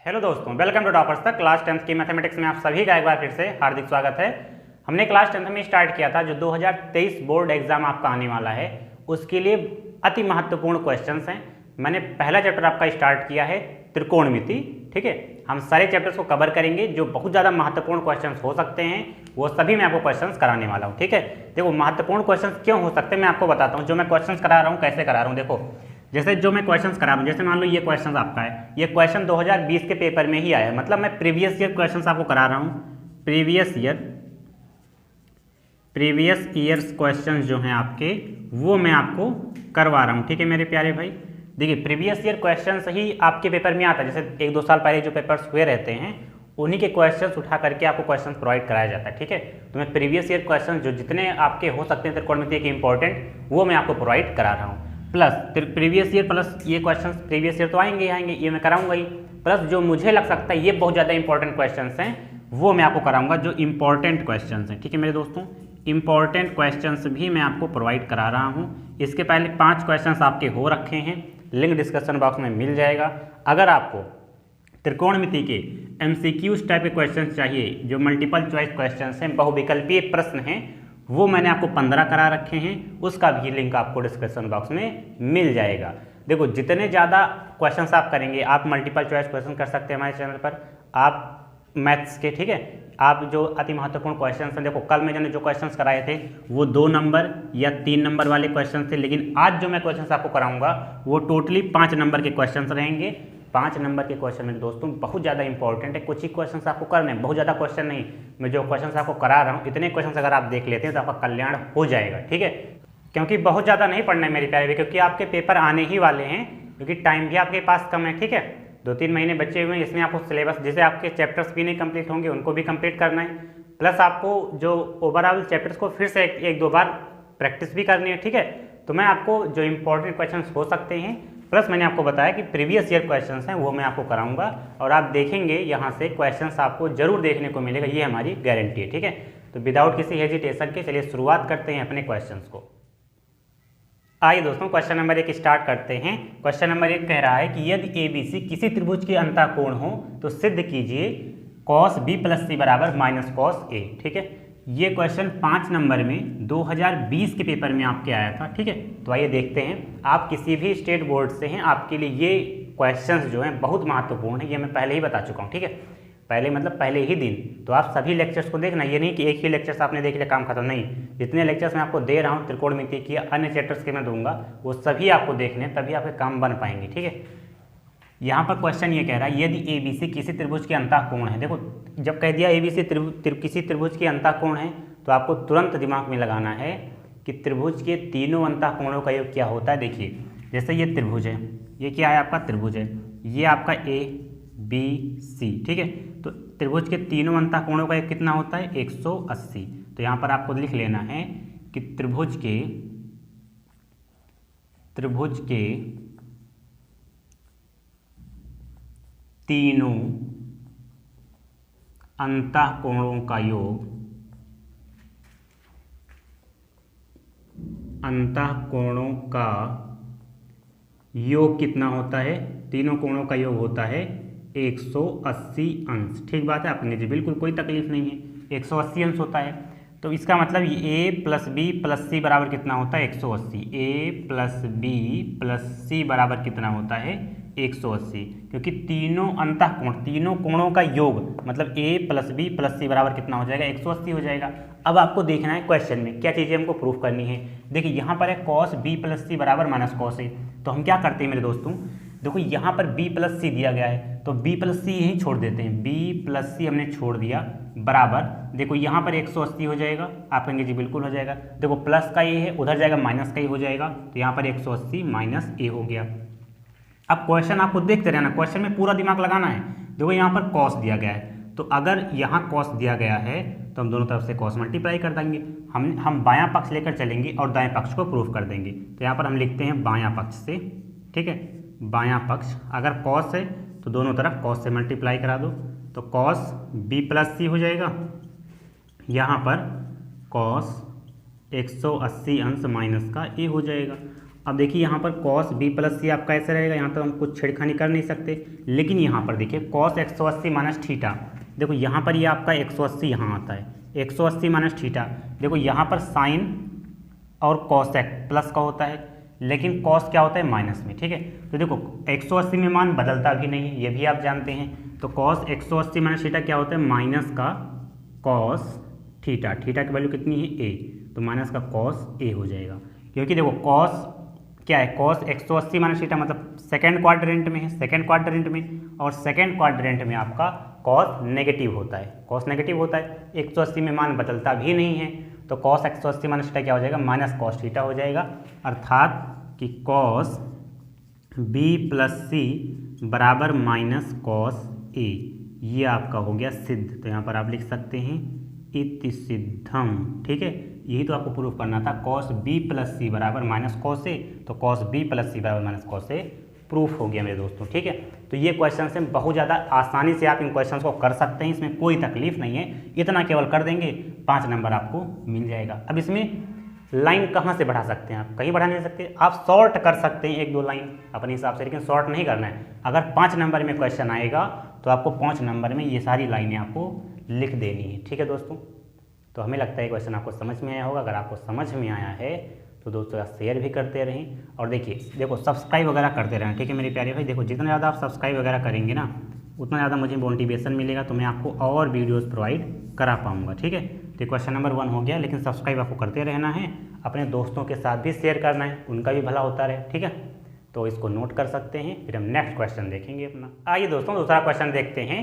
Hello दोस्तों, welcome to toppers तक। Class 10th की मैथमेटिक्स में आप सभी का एक बार फिर से हार्दिक स्वागत है। हमने क्लास 10th में स्टार्ट किया था जो 2023 बोर्ड एग्जाम आपका आने वाला है उसके लिए अति महत्वपूर्ण क्वेश्चंस हैं। मैंने पहला चैप्टर आपका स्टार्ट किया है त्रिकोणमिति। ठीक है, हम सारे चैप्टर्स को कवर करेंगे। जो बहुत ज़्यादा महत्वपूर्ण क्वेश्चंस हो सकते हैं वो सभी मैं आपको क्वेश्चंस कराने वाला हूँ। ठीक है, देखो महत्वपूर्ण क्वेश्चंस क्यों हो सकते हैं मैं आपको बताता हूँ। जो मैं क्वेश्चंस करा रहा हूँ कैसे करा रहा हूँ, देखो जैसे जो मैं क्वेश्चंस करा रहा हूँ, जैसे मान लो ये क्वेश्चंस आपका है, ये क्वेश्चन 2020 के पेपर में ही आया है, मतलब मैं प्रीवियस ईयर क्वेश्चंस आपको करा रहा हूँ। प्रीवियस ईयर्स क्वेश्चंस जो हैं आपके वो मैं आपको करवा रहा हूँ। ठीक है मेरे प्यारे भाई, देखिए प्रीवियस ईयर क्वेश्चंस ही आपके पेपर में आता है। जैसे 1-2 साल पहले जो पेपर्स हुए रहते हैं उन्हीं के क्वेश्चंस उठा करके आपको क्वेश्चंस प्रोवाइड कराया जाता है। ठीक है, तो मैं प्रीवियस ईयर क्वेश्चंस जो जितने आपके हो सकते हैं त्रिकोणमिति के इंपॉर्टेंट वो मैं आपको प्रोवाइड करा रहा हूँ। प्लस प्रीवियस ईयर प्लस ये क्वेश्चंस प्रीवियस ईयर तो आएंगे ये मैं कराऊंगा ही, प्लस जो मुझे लग सकता है ये बहुत ज़्यादा इंपॉर्टेंट क्वेश्चंस हैं वो मैं आपको कराऊंगा, जो इंपॉर्टेंट क्वेश्चंस हैं। ठीक है मेरे दोस्तों, इंपॉर्टेंट क्वेश्चंस भी मैं आपको प्रोवाइड करा रहा हूँ। इसके पहले 5 क्वेश्चंस आपके हो रखे हैं, लिंक डिस्क्रिप्शन बॉक्स में मिल जाएगा। अगर आपको त्रिकोणमिति के MCQs टाइप के क्वेश्चंस चाहिए, जो मल्टीपल चॉइस क्वेश्चंस हैं, बहुविकल्पीय प्रश्न हैं, वो मैंने आपको 15 करा रखे हैं। उसका भी लिंक आपको डिस्क्रिप्शन बॉक्स में मिल जाएगा। देखो जितने ज़्यादा क्वेश्चंस आप करेंगे, आप मल्टीपल चॉइस क्वेश्चन कर सकते हैं हमारे चैनल पर, आप मैथ्स के। ठीक है, आप जो अति महत्वपूर्ण क्वेश्चंस हैं, देखो कल मैंने जो क्वेश्चंस कराए थे वो 2 नंबर या 3 नंबर वाले क्वेश्चन थे, लेकिन आज जो मैं क्वेश्चंस आपको कराऊंगा वो टोटली 5 नंबर के क्वेश्चंस रहेंगे। 5 नंबर के क्वेश्चन मेरे दोस्तों बहुत ज़्यादा इंपॉर्टेंट है। कुछ ही क्वेश्चंस आपको करने हैं, बहुत ज़्यादा क्वेश्चन नहीं। मैं जो क्वेश्चंस आपको करा रहा हूँ इतने क्वेश्चंस अगर आप देख लेते हैं तो आपका कल्याण हो जाएगा। ठीक है, क्योंकि बहुत ज़्यादा नहीं पढ़ना है मेरे प्यारे, क्योंकि आपके पेपर आने ही वाले हैं, क्योंकि टाइम भी आपके पास कम है। ठीक है, 2-3 महीने बचे हुए हैं, इसमें आपको सिलेबस जैसे आपके चैप्टर्स भी नहीं कंप्लीट होंगे उनको भी कंप्लीट करना है, प्लस आपको जो ओवरऑल चैप्टर्स को फिर से 1-2 बार प्रैक्टिस भी करनी है। ठीक है, तो मैं आपको जो इंपॉर्टेंट क्वेश्चंस हो सकते हैं, प्लस मैंने आपको बताया कि प्रीवियस ईयर क्वेश्चंस हैं वो मैं आपको कराऊंगा, और आप देखेंगे यहाँ से क्वेश्चंस आपको जरूर देखने को मिलेगा, ये हमारी गारंटी है। ठीक है, तो विदाउट किसी हेजिटेशन के चलिए शुरुआत करते हैं अपने क्वेश्चंस को। आइए दोस्तों क्वेश्चन नंबर 1 स्टार्ट करते हैं। क्वेश्चन नंबर 1 कह रहा है कि यदि ABC किसी त्रिभुज के अंतःकोण हो तो सिद्ध कीजिए cos B + C बराबर -cos A। ठीक है, ये क्वेश्चन 5 नंबर में 2020 के पेपर में आपके आया था। ठीक है, तो आइए देखते हैं। आप किसी भी स्टेट बोर्ड से हैं, आपके लिए ये क्वेश्चंस जो हैं बहुत महत्वपूर्ण है, ये मैं पहले ही बता चुका हूँ। ठीक है, पहले मतलब पहले ही दिन, तो आप सभी लेक्चर्स को देखना, ये नहीं कि एक ही लेक्चर्स आपने देख लिया काम खत्म, नहीं। जितने लेक्चर्स मैं आपको दे रहा हूँ त्रिकोणमिति की, अन्य चैप्टर्स के मैं दूंगा, वो सभी आपको देखने, तभी आपके काम बन पाएंगे। ठीक है, यहाँ पर क्वेश्चन ये कह रहा है यदि ABC किसी त्रिभुज के अंतःकोण है। देखो जब कह दिया ABC किसी त्रिभुज के अंतःकोण है तो आपको तुरंत दिमाग में लगाना है कि त्रिभुज के तीनों अंतःकोणों का योग क्या होता है। देखिए जैसे ये त्रिभुज है, ये क्या है आपका त्रिभुज है, ये आपका ABC। ठीक है, तो त्रिभुज के तीनों अंतःकोणों का योग कितना होता है 180। तो यहाँ पर आपको लिख लेना है कि त्रिभुज के तीनों अंतःकोणों का योग कितना होता है, तीनों कोणों का योग होता है 180 अंश। ठीक बात है, आपने जी बिल्कुल कोई तकलीफ नहीं है, 180 अंश होता है। तो इसका मतलब A + B + C बराबर कितना होता है 180। A + B + C बराबर कितना होता है 180, क्योंकि तीनों अंतःकोण, तीनों कोणों का योग मतलब A + B + C बराबर कितना हो जाएगा 180 हो जाएगा। अब आपको देखना है क्वेश्चन में क्या चीज़ें हमको प्रूफ करनी है। देखिए यहाँ पर है cos B + C बराबर -cos A, तो हम क्या करते हैं मेरे दोस्तों, देखो यहाँ पर B + C दिया गया है तो B + C यहीं छोड़ देते हैं, B + C हमने छोड़ दिया बराबर, देखो यहाँ पर 180 हो जाएगा, आप कहेंगे जी बिल्कुल हो जाएगा। देखो प्लस का ये है, उधर जाएगा माइनस का ही हो जाएगा, तो यहाँ पर 180 - A हो गया। अब क्वेश्चन आपको देखते रहना, क्वेश्चन में पूरा दिमाग लगाना है। देखो यहाँ पर cos दिया गया है, तो अगर यहाँ cos दिया गया है तो हम दोनों तरफ से cos मल्टीप्लाई कर देंगे, हम बायां पक्ष लेकर चलेंगे और दाएं पक्ष को प्रूफ कर देंगे। तो यहाँ पर हम लिखते हैं बायां पक्ष से। ठीक है, बायां पक्ष अगर cos है तो दोनों तरफ cos से मल्टीप्लाई करा दो, तो cos B + C हो जाएगा, यहाँ पर cos 180 अंश माइनस का A हो जाएगा। अब देखिए यहाँ पर cos b प्लस सी आपका ऐसे रहेगा, यहाँ तो हम कुछ छेड़खानी कर नहीं सकते, लेकिन यहाँ पर देखिए cos 180 माइनस थीटा, देखो यहाँ पर ये आपका 180 यहाँ आता है, 180 माइनस थीटा, देखो यहाँ पर साइन और cosec प्लस का होता है, लेकिन cos क्या होता है माइनस में, ठीक है। तो देखो 180 में मान बदलता भी नहीं है, ये भी आप जानते हैं। तो cos 180 माइनस थीटा क्या होता है, माइनस का cos थीटा, थीटा की वैल्यू कितनी है a, तो माइनस का cos a हो जाएगा, क्योंकि देखो cos क्या है, cos 180 माइनस थीटा मतलब सेकेंड क्वाड्रेंट में है, सेकेंड क्वाड्रेंट में, और सेकेंड क्वाड्रेंट में आपका cos नेगेटिव होता है, cos नेगेटिव होता है, 180 में मान बदलता भी नहीं है, तो cos 180 माइनस थीटा क्या हो जाएगा, माइनस cos थीटा हो जाएगा, अर्थात कि cos b प्लस सी बराबर माइनस cos a, ये आपका हो गया सिद्ध। तो यहाँ पर आप लिख सकते हैं इति सिद्धम, ठीक है। यही तो आपको प्रूफ करना था, cos b प्लस सी बराबर माइनस cos a, तो cos b प्लस सी बराबर माइनस cos a प्रूफ हो गया मेरे दोस्तों, ठीक है। तो ये क्वेश्चन से बहुत ज़्यादा आसानी से आप इन क्वेश्चंस को कर सकते हैं, इसमें कोई तकलीफ नहीं है, इतना केवल कर देंगे 5 नंबर आपको मिल जाएगा। अब इसमें लाइन कहाँ से बढ़ा सकते हैं, आप कहीं बढ़ा नहीं सकते, आप शॉर्ट कर सकते हैं 1-2 लाइन अपने हिसाब से, लेकिन शॉर्ट नहीं करना है। अगर 5 नंबर में क्वेश्चन आएगा तो आपको 5 नंबर में ये सारी लाइनें आपको लिख देनी है, ठीक है दोस्तों। तो हमें लगता है क्वेश्चन आपको समझ में आया होगा। अगर आपको समझ में आया है तो दोस्तों शेयर भी करते रहें, और देखो सब्सक्राइब वगैरह करते रहें, ठीक है मेरे प्यारे भाई। देखो जितना ज़्यादा आप सब्सक्राइब वगैरह करेंगे ना, उतना ज़्यादा मुझे मोटिवेशन मिलेगा, तो मैं आपको और वीडियोज़ प्रोवाइड करा पाऊँगा, ठीक है। तो क्वेश्चन नंबर 1 हो गया, लेकिन सब्सक्राइब आपको करते रहना है, अपने दोस्तों के साथ भी शेयर करना है, उनका भी भला होता रहे, ठीक है। तो इसको नोट कर सकते हैं, फिर हम नेक्स्ट क्वेश्चन देखेंगे अपना। आइए दोस्तों दूसरा क्वेश्चन देखते हैं।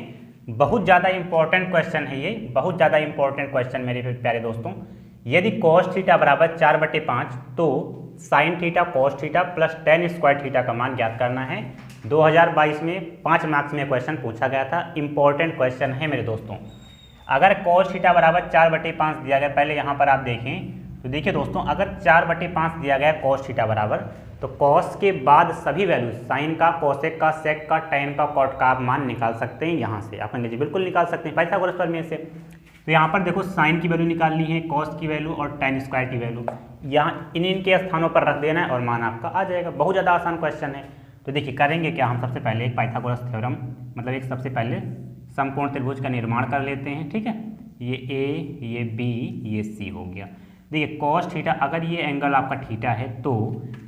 बहुत ज़्यादा इंपॉर्टेंट क्वेश्चन है ये, बहुत ज़्यादा इंपॉर्टेंट क्वेश्चन मेरे प्यारे दोस्तों। यदि cos थीटा बराबर 4/5 तो sin theta cos theta plus tan square theta का मान ज्ञात करना है। 2022 में 5 मार्क्स में क्वेश्चन पूछा गया था, इंपॉर्टेंट क्वेश्चन है मेरे दोस्तों। अगर cos थीटा बराबर 4/5 दिया गया, पहले यहाँ पर आप देखें तो देखिए दोस्तों, अगर 4/5 दिया गया cos थीटा बराबर, तो cos के बाद सभी वैल्यू साइन का, cosec का, sec का, tan का, cot का आप मान निकाल सकते हैं। यहाँ से आप अंग्रेजी बिल्कुल निकाल सकते हैं पाइथागोरस प्रमेय से। तो यहाँ पर देखो साइन की वैल्यू निकालनी है, cos की वैल्यू और tan स्क्वायर की वैल्यू, यहाँ इनके स्थानों पर रख देना है और मान आपका आ जाएगा। बहुत ज़्यादा आसान क्वेश्चन है। तो देखिए करेंगे क्या, हम सबसे पहले एक पाइथागोरस थ्योरम मतलब एक सबसे पहले समकोण त्रिभुज का निर्माण कर लेते हैं, ठीक है। ये A, ये B, ये C हो गया। देखिए cos थीटा, अगर ये एंगल आपका थीटा है तो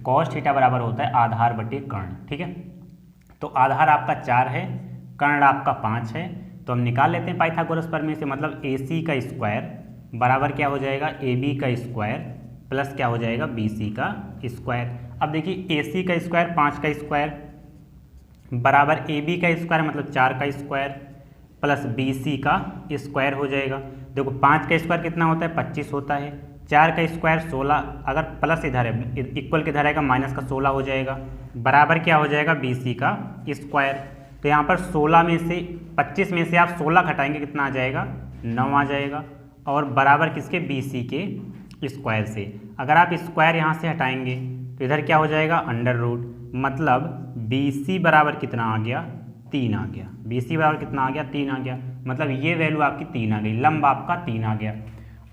cos थीटा बराबर होता है आधार बटे कर्ण, ठीक है। तो आधार आपका 4 है, कर्ण आपका 5 है, तो हम निकाल लेते हैं पाइथागोरस प्रमेय से, मतलब AC का स्क्वायर बराबर क्या हो जाएगा, AB का स्क्वायर प्लस क्या हो जाएगा, BC का स्क्वायर। अब देखिए AC का स्क्वायर 5 का स्क्वायर बराबर AB का स्क्वायर मतलब 4 का स्क्वायर प्लस BC का स्क्वायर हो जाएगा। देखो 5 का स्क्वायर कितना होता है, 25 होता है, 4 का स्क्वायर 16, अगर प्लस इधर है इक्वल किधर आएगा, माइनस का 16 हो जाएगा, बराबर क्या हो जाएगा, BC का स्क्वायर। तो यहाँ पर 16 में से 25 में से आप 16 घटाएंगे, कितना आ जाएगा, 9 आ जाएगा, और बराबर किसके, BC के स्क्वायर से। अगर आप स्क्वायर यहाँ से हटाएंगे तो इधर क्या हो जाएगा, अंडर रूट, मतलब BC बराबर कितना आ गया, 3 आ गया। BC बराबर कितना आ गया, 3 आ गया, मतलब ये वैल्यू आपकी 3 आ गई, लंब आपका 3 आ गया।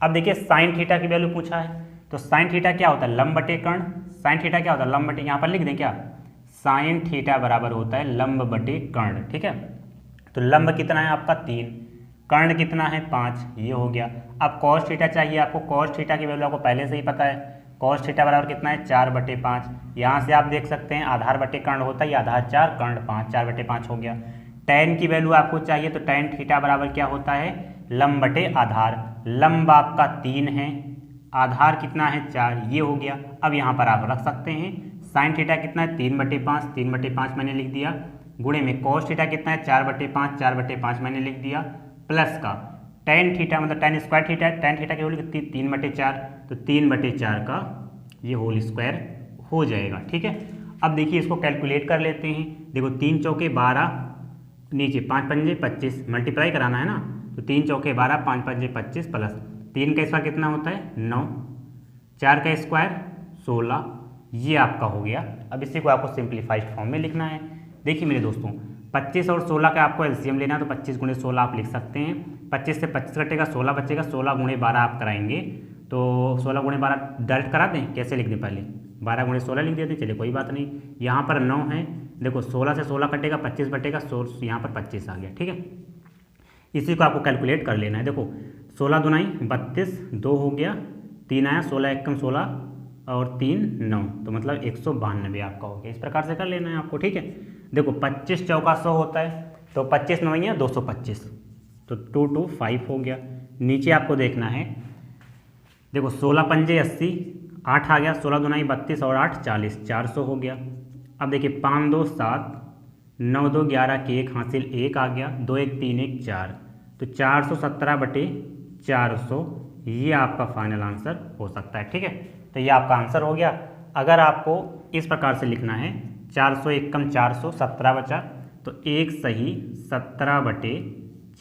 अब देखिए साइन थीटा की वैल्यू पूछा है, तो साइन थीटा क्या होता है, लंब बटे कर्ण। साइन थीटा क्या होता है, लंब बटे, यहाँ पर लिख दें क्या, साइन थीटा बराबर होता है लंब बटे कर्ण, ठीक है। तो लंब कितना है आपका 3, कर्ण कितना है 5, ये हो गया। अब कॉस थीटा चाहिए आपको, कॉस थीटा की वैल्यू आपको पहले से ही पता है, कॉस थीटा बराबर कितना है, 4/5। यहाँ से आप देख सकते हैं आधार बटे कर्ण होता है, आधार 4 कर्ण 5, 4/5 हो गया। tan की वैल्यू आपको चाहिए, तो tan थीटा बराबर क्या होता है, लंब बटे आधार। लंब आपका 3 है, आधार कितना है 4, ये हो गया। अब यहाँ पर आप रख सकते हैं साइन थीटा कितना है, 3/5, 3/5 मैंने लिख दिया, गुणे में कॉस थीटा कितना है, 4/5, 4/5 मैंने लिख दिया, प्लस का tan थीटा मतलब tan स्क्वायर थीटा है, tan थीटा की वैल्यू कितनी, 3/4, तो 3/4 का ये होल स्क्वायर हो जाएगा, ठीक है। अब देखिए इसको कैलकुलेट कर लेते हैं। देखो 3 चौके 12, नीचे 5 पंजे 25, मल्टीप्लाई कराना है ना, तो 3 चौके 12, 5 पंजे 25 प्लस 3 का स्क्वायर कितना होता है, 9, 4 का स्क्वायर 16, ये आपका हो गया। अब इसी को आपको सिंप्लीफाइड फॉर्म में लिखना है। देखिए मेरे दोस्तों 25 और 16 का आपको एलसीएम लेना है, तो 25 गुणे 16 आप लिख सकते हैं। 25 से 25 कटेगा, 16 बचेगा, 16 गुणे 12 आप कराएंगे, तो 16 गुणे 12 डायरेक्ट करा दें, कैसे लिख दें, पहले 12 गुणे 16 लिख देते हैं, चलिए कोई बात नहीं। यहाँ पर 9 है, देखो 16 से 16 कटेगा, 25 बटेगा, यहाँ पर 25 आ गया, ठीक है। इसी को आपको कैलकुलेट कर लेना है। देखो 16 दुनाई 32, 2 हो गया, 3 आया, 16 एकम 16 और 3 9, तो मतलब 192 आपका हो गया। इस प्रकार से कर लेना है आपको, ठीक है। देखो 25 चौका 100 होता है, तो 25 9 225, तो 225 हो गया। नीचे आपको देखना है, देखो 16 पंजे 80, 8 आ गया, 16 दुनाई 32 और 8 40, 400 हो गया। अब देखिए 5 2 7, 9 2 11 के 1 हासिल 1 आ गया, 2 1 3 1 4, तो 417 बटे 400 ये आपका फाइनल आंसर हो सकता है, ठीक है। तो ये आपका आंसर हो गया। अगर आपको इस प्रकार से लिखना है 400 एकम 400, 17 बचा, तो एक सही 17 बटे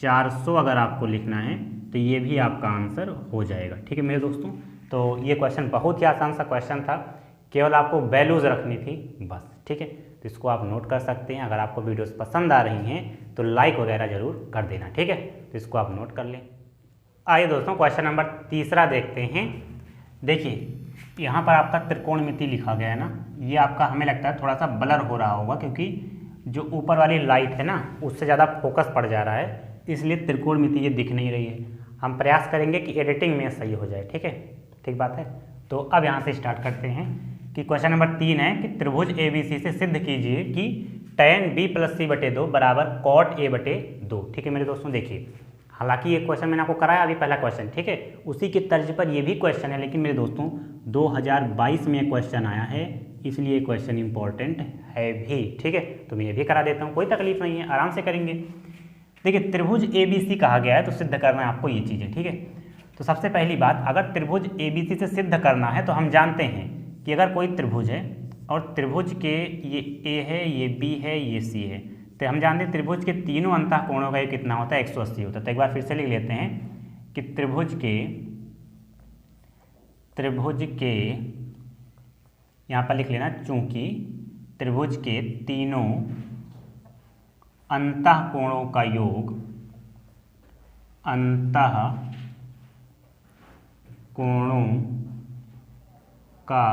400 अगर आपको लिखना है तो ये भी आपका आंसर हो जाएगा, ठीक है मेरे दोस्तों। तो ये क्वेश्चन बहुत ही आसान सा क्वेश्चन था, केवल आपको वैल्यूज़ रखनी थी बस, ठीक है। तो इसको आप नोट कर सकते हैं। अगर आपको वीडियोस पसंद आ रही हैं तो लाइक वगैरह जरूर कर देना, ठीक है। तो इसको आप नोट कर लें। आइए दोस्तों क्वेश्चन नंबर 3 देखते हैं। देखिए यहाँ पर आपका त्रिकोणमिति लिखा गया है ना, ये आपका हमें लगता है थोड़ा सा ब्लर हो रहा होगा, क्योंकि जो ऊपर वाली लाइट है ना उससे ज़्यादा फोकस पड़ जा रहा है, इसलिए त्रिकोणमिति ये दिख नहीं रही है। हम प्रयास करेंगे कि एडिटिंग में सही हो जाए, ठीक है, ठीक बात है। तो अब यहाँ से स्टार्ट करते हैं कि क्वेश्चन नंबर 3 है कि त्रिभुज ABC से सिद्ध कीजिए कि tan B + C बटे 2 बराबर cot A बटे 2, ठीक है मेरे दोस्तों। देखिए हालांकि ये क्वेश्चन मैंने आपको कराया अभी पहला क्वेश्चन, ठीक है, उसी के तर्ज पर ये भी क्वेश्चन है, लेकिन मेरे दोस्तों 2022 में क्वेश्चन आया है, इसलिए क्वेश्चन इंपॉर्टेंट है भी, ठीक है। तो मैं ये भी करा देता हूँ, कोई तकलीफ नहीं है, आराम से करेंगे। देखिए त्रिभुज ABC कहा गया है तो सिद्ध करना है आपको ये चीज़ें, ठीक है। तो सबसे पहली बात, अगर त्रिभुज ABC से सिद्ध करना है तो हम जानते हैं कि अगर कोई त्रिभुज है और त्रिभुज के ये A है, ये B है, ये C है, तो हम जानते हैं त्रिभुज के तीनों अंतः कोणों का ये कितना होता है, 180 होता है। तो एक बार फिर से लिख लेते हैं कि त्रिभुज के यहाँ पर लिख लेना, चूंकि त्रिभुज के तीनों अंतः कोणों का योग, अंतः कोणों का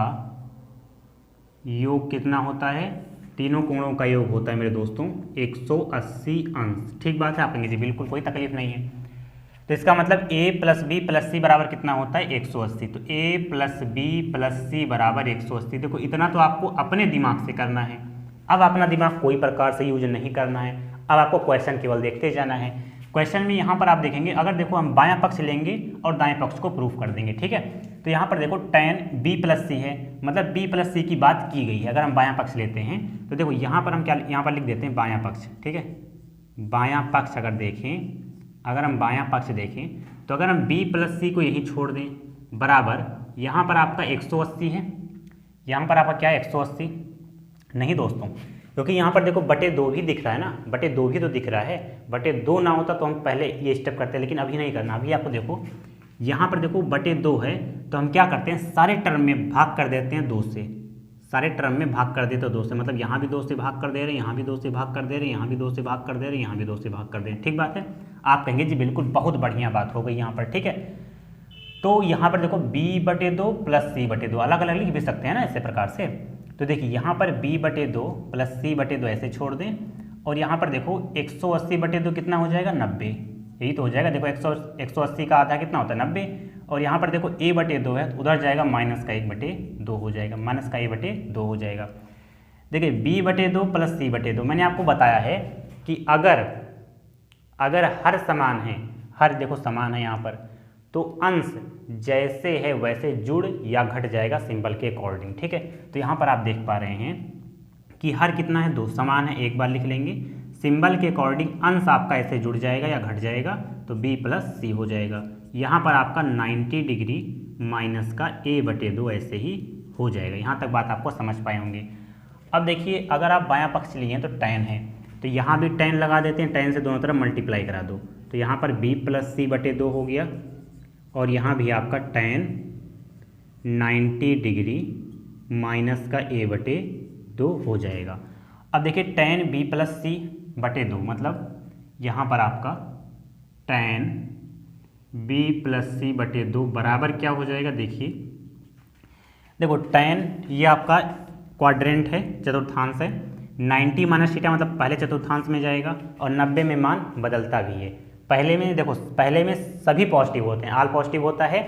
योग कितना होता है, तीनों कोणों का योग होता है मेरे दोस्तों 180 अंश, ठीक बात है। आप कहेंगे जी बिल्कुल कोई तकलीफ नहीं है। तो इसका मतलब A + B + C बराबर कितना होता है, 180। तो A + B + C बराबर 180। देखो इतना तो आपको अपने दिमाग से करना है, अब अपना दिमाग कोई प्रकार से यूज नहीं करना है, अब आपको क्वेश्चन केवल देखते जाना है। क्वेश्चन में यहाँ पर आप देखेंगे, अगर देखो हम बायां पक्ष लेंगे और दाएं पक्ष को प्रूफ कर देंगे, ठीक है। तो यहाँ पर देखो tan B + C है, मतलब B + C की बात की गई है। अगर हम बायां पक्ष लेते हैं तो देखो यहाँ पर हम क्या, यहाँ पर लिख देते हैं बायां पक्ष, ठीक है। बायां पक्ष अगर देखें, अगर हम बायां पक्ष देखें तो अगर हम B + C को यही छोड़ दें बराबर, यहाँ पर आपका 180 है, यहाँ पर आपका क्या है 180 नहीं दोस्तों, क्योंकि यहाँ पर देखो बटे 2 भी दिख रहा है ना, बटे 2 भी तो दिख रहा है। बटे 2 ना होता तो हम पहले ये स्टेप करते हैं, लेकिन अभी नहीं करना। अभी आपको देखो यहाँ पर देखो बटे 2 है, तो हम क्या करते हैं, सारे टर्म में भाग कर देते हैं 2 से, सारे टर्म में भाग कर देते हैं 2 से, मतलब यहाँ भी 2 से भाग कर दे रहे हैं, यहाँ भी 2 से भाग कर दे रहे हैं, यहाँ भी 2 से भाग कर दे रहे हैं, यहाँ भी 2 से भाग कर दे रहे हैं, ठीक बात है। आप कहेंगे जी बिल्कुल बहुत बढ़िया बात हो गई यहाँ पर, ठीक है। तो यहाँ पर देखो B/2 + C/2 अलग अलग लिख भी सकते हैं ना ऐसे प्रकार से। तो देखिए यहाँ पर B/2 + C/2 ऐसे छोड़ दें, और यहाँ पर देखो 180/2 कितना हो जाएगा, 90, यही तो हो जाएगा। देखो 180 का आधा कितना होता है, 90, और यहाँ पर देखो A/2 है तो उधर जाएगा -1/2 हो जाएगा, -1/2 हो जाएगा। देखिए B/2 + C/2 मैंने आपको बताया है कि अगर हर समान है, हर देखो समान है यहाँ पर, तो अंश जैसे है वैसे जुड़ या घट जाएगा सिंबल के अकॉर्डिंग, ठीक है। तो यहाँ पर आप देख पा रहे हैं कि हर कितना है, 2 समान है। एक बार लिख लेंगे, सिंबल के अकॉर्डिंग अंश आपका ऐसे जुड़ जाएगा या घट जाएगा, तो B + C हो जाएगा। यहाँ पर आपका 90 डिग्री माइनस का A/2 ऐसे ही हो जाएगा। यहाँ तक बात आपको समझ पाए होंगे। अब देखिए अगर आप बायां पक्ष लिए हैं तो tan है, तो यहाँ भी tan लगा देते हैं, tan से दोनों तरफ मल्टीप्लाई करा दो, तो यहाँ पर B + C/2 हो गया, और यहाँ भी आपका tan 90 डिग्री माइनस का A/2 हो जाएगा। अब देखिए tan B + C/2 मतलब यहाँ पर आपका tan B + C/2 बराबर क्या हो जाएगा, देखिए देखो tan ये आपका क्वाड्रेंट है, चतुर्थांश है। 90 माइनस थीटा मतलब पहले चतुर्थांश में जाएगा और 90 में मान बदलता भी है। पहले में देखो, पहले में सभी पॉजिटिव होते हैं, आल पॉजिटिव होता है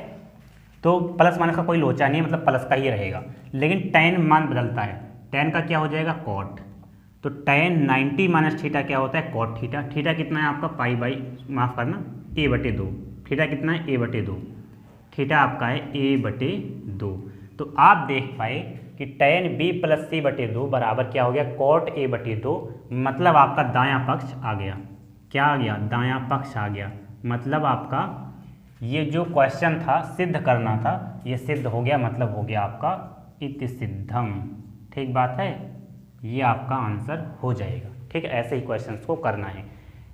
तो प्लस माइनस का कोई लोचा नहीं है, मतलब प्लस का ही रहेगा। लेकिन tan मान बदलता है, tan का क्या हो जाएगा कॉट। तो tan 90 माइनस थीटा क्या होता है कॉट थीटा। थीटा कितना है आपका पाई बाई माफ़ करना a/2। थीटा कितना है a/2। थीटा आपका है a/2। तो आप देख पाए कि tan b प्लस c/2 बराबर क्या हो गया कॉट a/2। मतलब आपका दायां पक्ष आ गया। क्या आ गया? दायां पक्ष आ गया। मतलब आपका ये जो क्वेश्चन था सिद्ध करना था, ये सिद्ध हो गया, मतलब हो गया आपका इति सिद्धम। ठीक बात है, ये आपका आंसर हो जाएगा। ठीक है, ऐसे ही क्वेश्चंस को करना है।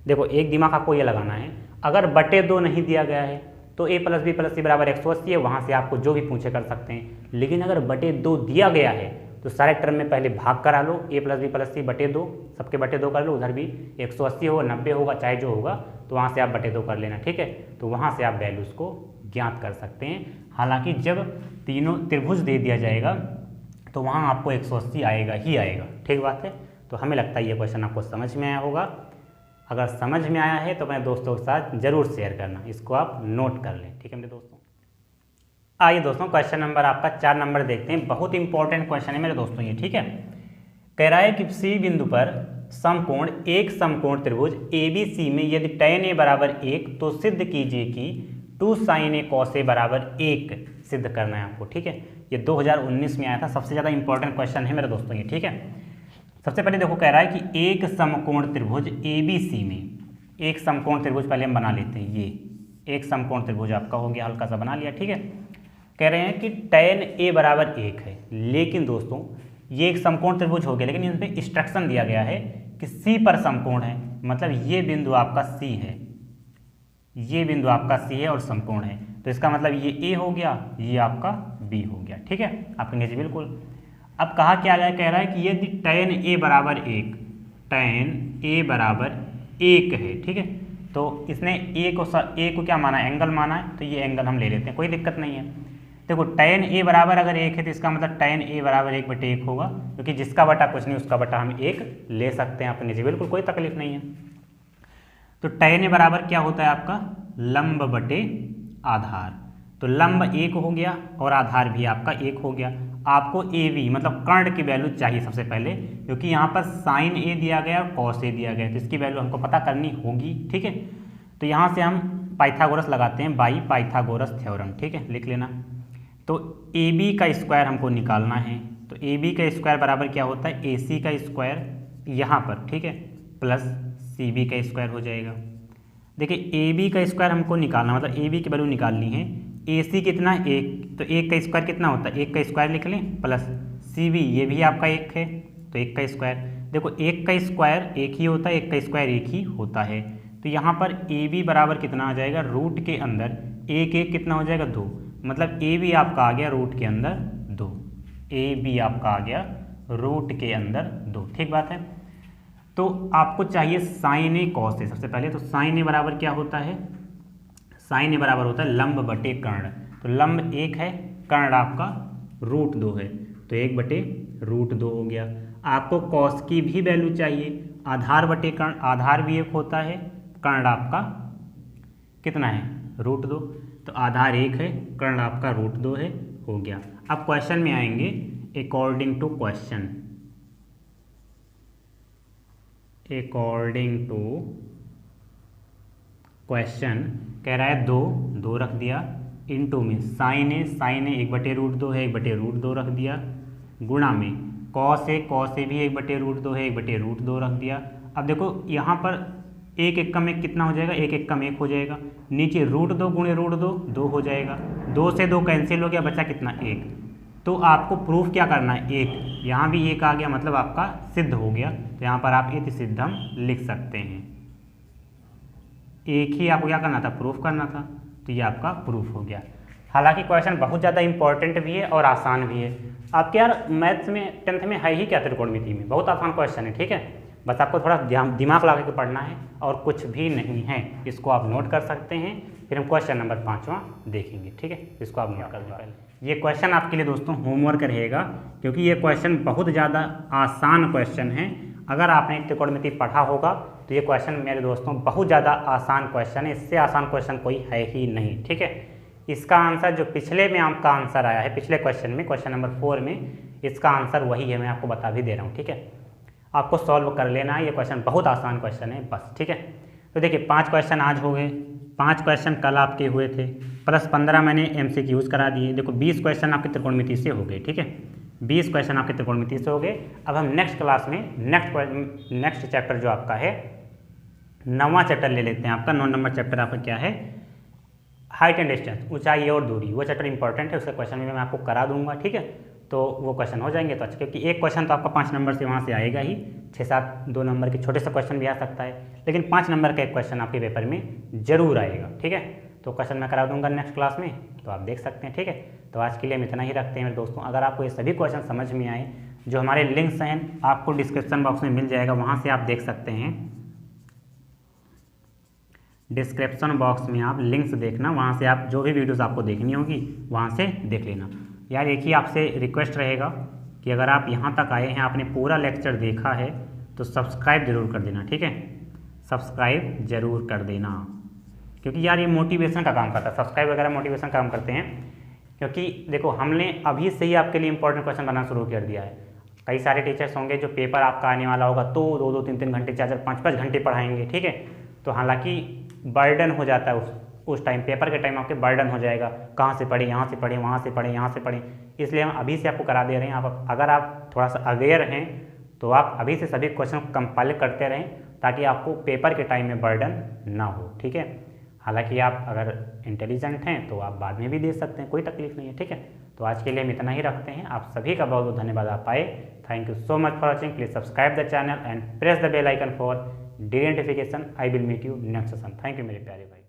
देखो एक दिमाग आपको ये लगाना है, अगर बटे 2 नहीं दिया गया है तो a प्लस बी प्लस सी बराबर 180 है, वहाँ से आपको जो भी पूछे कर सकते हैं। लेकिन अगर बटे 2 दिया गया है तो सारे टर्म में पहले भाग करा लो, a प्लस बी प्लस सी बटे 2, सबके बटे 2 कर लो, उधर भी 180 होगा 90 होगा चाहे जो होगा, तो वहाँ से आप बटे 2 कर लेना। ठीक है, तो वहाँ से आप वैल्यूज़ को ज्ञात कर सकते हैं। हालांकि जब तीनों त्रिभुज दे दिया जाएगा तो वहाँ आपको 180 आएगा ही आएगा। ठीक बात है, तो हमें लगता है ये क्वेश्चन आपको समझ में आया होगा। अगर समझ में आया है तो अपने दोस्तों के साथ जरूर शेयर करना, इसको आप नोट कर लें। ठीक है मेरे दोस्तों, आइए दोस्तों क्वेश्चन नंबर आपका 4 नंबर देखते हैं। बहुत इंपॉर्टेंट क्वेश्चन है मेरे दोस्तों ये। ठीक है, कह रहा है कि सी बिंदु पर समकोण एक समकोण त्रिभुज ABC में यदि tan a बराबर 1 तो सिद्ध कीजिए कि 2 sin a cos a बराबर 1 सिद्ध करना है आपको। ठीक है, ये 2019 में आया था, सबसे ज़्यादा इंपॉर्टेंट क्वेश्चन है मेरे दोस्तों ये। ठीक है, सबसे पहले देखो कह रहा है कि एक समकोण त्रिभुज ABC में, एक समकोण त्रिभुज पहले हम बना लेते हैं। ये एक समकोण त्रिभुज आपका हो गया, हल्का सा बना लिया। ठीक है, कह रहे हैं कि tan a बराबर 1 है। लेकिन दोस्तों ये एक समकोण त्रिभुज हो गया, लेकिन इसमें इंस्ट्रक्शन दिया गया है कि C पर समकोण है, मतलब ये बिंदु आपका C है, ये बिंदु आपका C है और समकोण है। तो इसका मतलब ये A हो गया, ये आपका B हो गया। ठीक है, आप कहेंगे जी बिल्कुल। अब कहा क्या गया, कह रहा है कि यदि tan a बराबर 1, tan a बराबर 1 है। ठीक है, तो इसने a को क्या माना, एंगल माना है, तो ये एंगल हम ले लेते हैं, कोई दिक्कत नहीं है। देखो tan a बराबर अगर 1 है तो इसका मतलब tan a बराबर 1/1 होगा, क्योंकि जिसका बटा कुछ नहीं उसका बटा हम 1 ले सकते हैं अपने जी, बिल्कुल कोई तकलीफ नहीं है। तो tan a बराबर क्या होता है आपका लंब बटे आधार। तो लंब 1 हो गया और आधार भी आपका 1 हो गया। आपको AB मतलब कर्ण की वैल्यू चाहिए सबसे पहले, क्योंकि यहाँ पर sin a दिया गया और cos a दिया गया, तो इसकी वैल्यू हमको पता करनी होगी। ठीक है, तो यहाँ से हम पाइथागोरस लगाते हैं, बाई पाइथागोरस थ्योरम। ठीक है, लिख लेना। तो AB का स्क्वायर हमको निकालना है, तो AB का स्क्वायर बराबर क्या होता है AC का स्क्वायर यहाँ पर। ठीक है, प्लस CB का स्क्वायर हो जाएगा। देखिए AB का स्क्वायर हमको निकालना, मतलब AB की वैल्यू निकालनी है। AC कितना 1, तो 1 का स्क्वायर कितना होता है, 1 का स्क्वायर लिख लें, प्लस CB ये भी आपका 1 है, तो 1 का स्क्वायर। देखो 1 का स्क्वायर 1 ही होता है, 1 का स्क्वायर 1 ही होता है। तो यहाँ पर AB बराबर कितना आ जाएगा, रूट के अंदर 1 कितना हो जाएगा 2, मतलब AB आपका आ गया रूट के अंदर 2, AB आपका आ गया रूट के अंदर 2। ठीक बात है, तो आपको चाहिए sin a cos a। सबसे पहले तो sin a बराबर क्या होता है, sin a बराबर होता है लंब बटे कर्ण। तो लंब 1 है, कर्ण आपका √2 है, तो 1/√2 हो गया। आपको cos की भी वैल्यू चाहिए, आधार बटे कर्ण, आधार भी 1 होता है, कर्ण आपका कितना है √2, तो आधार 1 है, कर्ण आपका √2 है, हो गया। अब क्वेश्चन में आएंगे, according to question, according to question कह रहा है 2 रख दिया, इनटू में sin a 1/√2 है, 1/√2 रख दिया, गुणा में cos a भी 1/√2 है, 1/√2 रख दिया। अब देखो यहाँ पर 1 कम 1 कितना हो जाएगा, 1 कम 1 हो जाएगा, नीचे √2 गुणे √2 2 हो जाएगा, 2 से 2 कैंसिल हो गया, बचा कितना 1। तो आपको प्रूफ क्या करना है, 1, यहाँ भी 1 आ गया, मतलब आपका सिद्ध हो गया। तो यहाँ पर आप इति सिद्धम लिख सकते हैं। एक ही आपको क्या करना था, प्रूफ करना था, तो ये आपका प्रूफ हो गया। हालांकि क्वेश्चन बहुत ज़्यादा इंपॉर्टेंट भी है और आसान भी है। आपके यार मैथ्स में 10th में है ही क्या त्रिकोणमिति में, बहुत आसान क्वेश्चन है। ठीक है, बस आपको थोड़ा दिमाग लगा के पढ़ना है और कुछ भी नहीं है। इसको आप नोट कर सकते हैं, फिर हम क्वेश्चन नंबर 5वां देखेंगे। ठीक है, इसको आप नोट कर लें पहले। ये क्वेश्चन आपके लिए दोस्तों होमवर्क रहेगा, क्योंकि ये क्वेश्चन बहुत ज़्यादा आसान क्वेश्चन है। अगर आपने त्रिकोणमिति पढ़ा होगा तो ये क्वेश्चन मेरे दोस्तों बहुत ज़्यादा आसान क्वेश्चन है, इससे आसान क्वेश्चन कोई है ही नहीं, ठीक है। इसका आंसर जो पिछले में आपका आंसर आया है, पिछले क्वेश्चन में, क्वेश्चन नंबर 4 में, इसका आंसर वही है, मैं आपको बता भी दे रहा हूँ, ठीक है। आपको सॉल्व कर लेना है, ये क्वेश्चन बहुत आसान क्वेश्चन है बस, ठीक है। तो देखिए 5 क्वेश्चन आज हो गए, 5 क्वेश्चन कल आपके हुए थे, प्लस 15 मैंने MCQs करा दिए। देखो 20 क्वेश्चन आपके त्रिकोणमिति से हो गए, ठीक है, 20 क्वेश्चन आपके त्रिकोणमिति से हो गए। अब हम नेक्स्ट क्लास में नेक्स्ट चैप्टर जो आपका है 9वां चैप्टर ले लेते हैं। आपका 9 नंबर चैप्टर आपका क्या है, हाइट एंड डिस्टेंस, ऊंचाई और दूरी। वो चैप्टर इंपॉर्टेंट है, उसका क्वेश्चन भी मैं आपको करा दूंगा, ठीक है। तो वो क्वेश्चन हो जाएंगे तो अच्छा, क्योंकि एक क्वेश्चन तो आपका 5 नंबर से वहाँ से आएगा ही, 6-7 2 नंबर के छोटे से क्वेश्चन भी आ सकता है, लेकिन 5 नंबर का एक क्वेश्चन आपके पेपर में जरूर आएगा, ठीक है। तो क्वेश्चन मैं करा दूंगा नेक्स्ट क्लास में, तो आप देख सकते हैं, ठीक है। तो आज के लिए हम इतना ही रखते हैं मेरे दोस्तों। अगर आपको ये सभी क्वेश्चन समझ में आए, जो हमारे लिंक्स हैं आपको डिस्क्रिप्शन बॉक्स में मिल जाएगा, वहाँ से आप देख सकते हैं। डिस्क्रिप्शन बॉक्स में आप लिंक्स देखना, वहाँ से आप जो भी वीडियोस आपको देखनी होगी वहाँ से देख लेना। यार एक ही आपसे रिक्वेस्ट रहेगा कि अगर आप यहाँ तक आए हैं, आपने पूरा लेक्चर देखा है, तो सब्सक्राइब जरूर कर देना, ठीक है। सब्सक्राइब जरूर कर देना, क्योंकि यार ये मोटिवेशन का काम करता है, सब्सक्राइब वगैरह मोटिवेशन काम करते हैं। क्योंकि देखो हमने अभी से ही आपके लिए इंपॉर्टेंट क्वेश्चन बनाना शुरू कर दिया है। कई सारे टीचर्स होंगे जो पेपर आपका आने वाला होगा तो 2-2, 3-3 घंटे, 4-4, 5-5 घंटे पढ़ाएंगे, ठीक है। तो हालांकि बर्डन हो जाता है उस टाइम, पेपर के टाइम आपके बर्डन हो जाएगा, कहाँ से पढ़े, यहाँ से पढ़े, वहाँ से पढ़े, यहाँ से पढ़े। इसलिए हम अभी से आपको करा दे रहे हैं। आप अगर आप थोड़ा सा अवेयर हैं तो आप अभी से सभी क्वेश्चन कंपाइल करते रहें, ताकि आपको पेपर के टाइम में बर्डन ना हो, ठीक है। हालांकि आप अगर इंटेलिजेंट हैं तो आप बाद में भी दे सकते हैं, कोई तकलीफ नहीं है, ठीक है। तो आज के लिए हम इतना ही रखते हैं। आप सभी का बहुत बहुत धन्यवाद आप आए। Thank you so much for watching. Please subscribe the channel and press the bell icon for daily notification. I will meet you next session. Thank you मेरे प्यारे भाई।